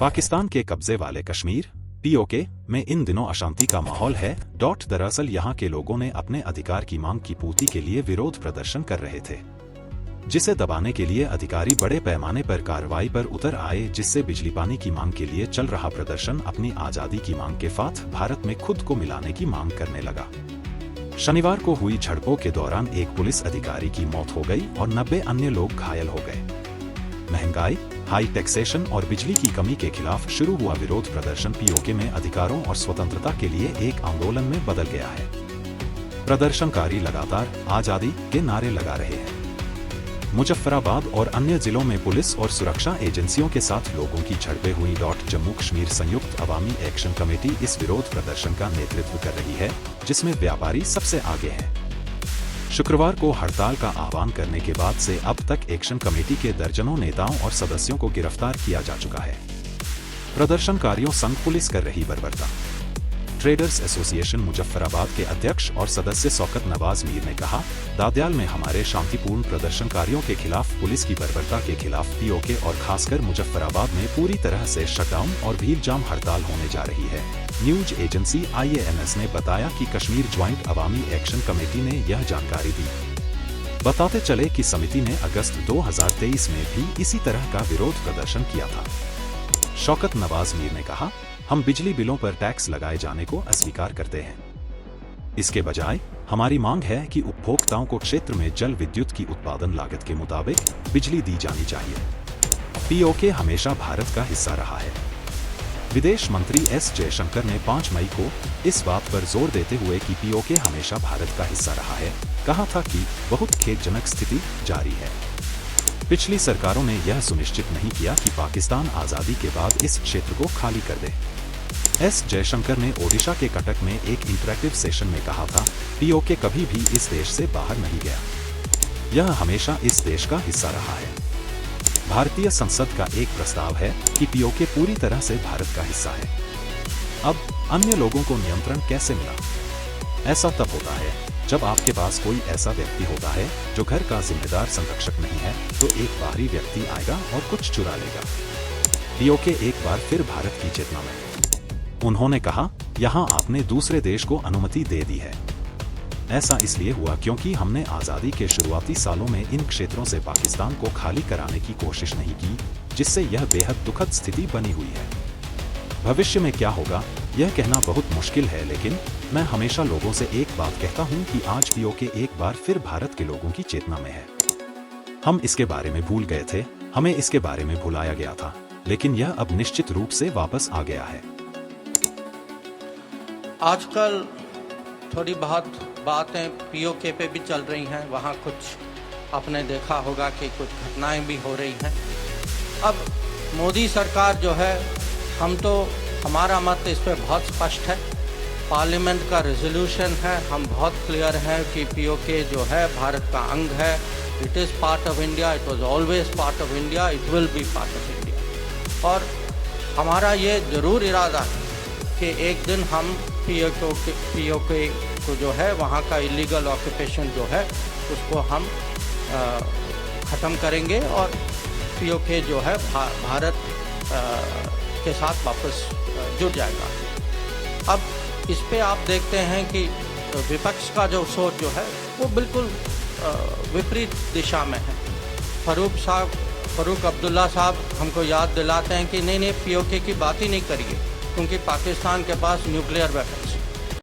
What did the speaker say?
पाकिस्तान के कब्जे वाले कश्मीर पीओके में इन दिनों अशांति का माहौल है। दरअसल यहाँ के लोगों ने अपने अधिकार की मांग की पूर्ति के लिए विरोध प्रदर्शन कर रहे थे, जिसे दबाने के लिए अधिकारी बड़े पैमाने पर कार्रवाई पर उतर आए, जिससे बिजली पानी की मांग के लिए चल रहा प्रदर्शन अपनी आजादी की मांग के साथ भारत में खुद को मिलाने की मांग करने लगा। शनिवार को हुई झड़पों के दौरान एक पुलिस अधिकारी की मौत हो गई और 90 अन्य लोग घायल हो गए। महंगाई, हाई टैक्सेशन और बिजली की कमी के खिलाफ शुरू हुआ विरोध प्रदर्शन पीओके में अधिकारों और स्वतंत्रता के लिए एक आंदोलन में बदल गया है। प्रदर्शनकारी लगातार आजादी के नारे लगा रहे हैं। मुजफ्फराबाद और अन्य जिलों में पुलिस और सुरक्षा एजेंसियों के साथ लोगों की झड़पें हुई। जम्मू कश्मीर संयुक्त अवामी एक्शन कमेटी इस विरोध प्रदर्शन का नेतृत्व कर रही है, जिसमें व्यापारी सबसे आगे हैं। शुक्रवार को हड़ताल का आह्वान करने के बाद से अब तक एक्शन कमेटी के दर्जनों नेताओं और सदस्यों को गिरफ्तार किया जा चुका है। प्रदर्शनकारियों संग पुलिस कर रही बर्बरता। ट्रेडर्स एसोसिएशन मुजफ्फराबाद के अध्यक्ष और सदस्य शौकत नवाज मीर ने कहा, दादयाल में हमारे शांतिपूर्ण प्रदर्शनकारियों के खिलाफ पुलिस की बर्बरता के खिलाफ पीओके और खासकर मुजफ्फराबाद में पूरी तरह से शटडाउन और भीड़ जाम हड़ताल होने जा रही है। न्यूज एजेंसी IANS ने बताया कि कश्मीर ज्वाइंट अवामी एक्शन कमेटी ने यह जानकारी दी। बताते चले कि समिति ने अगस्त 2023 में भी इसी तरह का विरोध प्रदर्शन किया था। शौकत नवाज मीर ने कहा, हम बिजली बिलों पर टैक्स लगाए जाने को अस्वीकार करते हैं। इसके बजाय हमारी मांग है कि उपभोक्ताओं को क्षेत्र में जल विद्युत की उत्पादन लागत के मुताबिक बिजली दी जानी चाहिए। पीओके हमेशा भारत का हिस्सा रहा है। विदेश मंत्री S जयशंकर ने 5 मई को इस बात पर जोर देते हुए कि पीओके हमेशा भारत का हिस्सा रहा है, कहा था कि बहुत खेदजनक स्थिति जारी है। पिछली सरकारों ने यह सुनिश्चित नहीं किया कि पाकिस्तान आजादी के बाद इस क्षेत्र को खाली कर दे। S जयशंकर ने ओडिशा के कटक में एक इंटरैक्टिव सेशन में कहा था, पीओके कभी भी इस देश से बाहर नहीं गया, यह हमेशा इस देश का हिस्सा रहा है। भारतीय संसद का एक प्रस्ताव है कि पीओके पूरी तरह से भारत का हिस्सा है। अब अन्य लोगों को नियंत्रण कैसे मिला? ऐसा तब होता है जब आपके पास कोई ऐसा व्यक्ति होता है जो घर का जिम्मेदार संरक्षक नहीं है, तो एक बाहरी व्यक्ति आएगा और कुछ चुरा लेगा। पीओके एक बार फिर भारत की चेतना में। उन्होंने कहा, यहाँ आपने दूसरे देश को अनुमति दे दी है। ऐसा इसलिए हुआ क्योंकि हमने आजादी के शुरुआती सालों में इन क्षेत्रों से पाकिस्तान को खाली कराने की कोशिश नहीं की, जिससे यह बेहद दुखद स्थिति बनी हुई है। भविष्य में क्या होगा यह कहना बहुत मुश्किल है, लेकिन मैं हमेशा लोगों से एक बात कहता हूं कि आज पीओके एक बार फिर भारत के लोगों की चेतना में है। हम इसके बारे में भूल गए थे, हमें इसके बारे में भुलाया गया था, लेकिन यह अब निश्चित रूप से वापस आ गया है। आजकल थोड़ी बहुत बातें पीओके पे भी चल रही हैं, वहाँ कुछ आपने देखा होगा कि कुछ घटनाएं भी हो रही हैं। अब मोदी सरकार जो है, हमारा मत इस पर बहुत स्पष्ट है। पार्लियामेंट का रेजोल्यूशन है, हम बहुत क्लियर हैं कि पीओके जो है भारत का अंग है। It is part of India, it was always part of India, it will be part of India. और हमारा ये ज़रूर इरादा है कि एक दिन हम पीओके को जो है वहाँ का इलीगल ऑक्यूपेशन जो है उसको हम ख़त्म करेंगे और पीओके जो है भारत के साथ वापस जुड़ जाएगा। अब इस पे आप देखते हैं कि विपक्ष का जो सोच जो है वो बिल्कुल विपरीत दिशा में है। फ़ारूक अब्दुल्ला साहब हमको याद दिलाते हैं कि नहीं पीओके की बात ही नहीं करिए, क्योंकि पाकिस्तान के पास न्यूक्लियर वेपन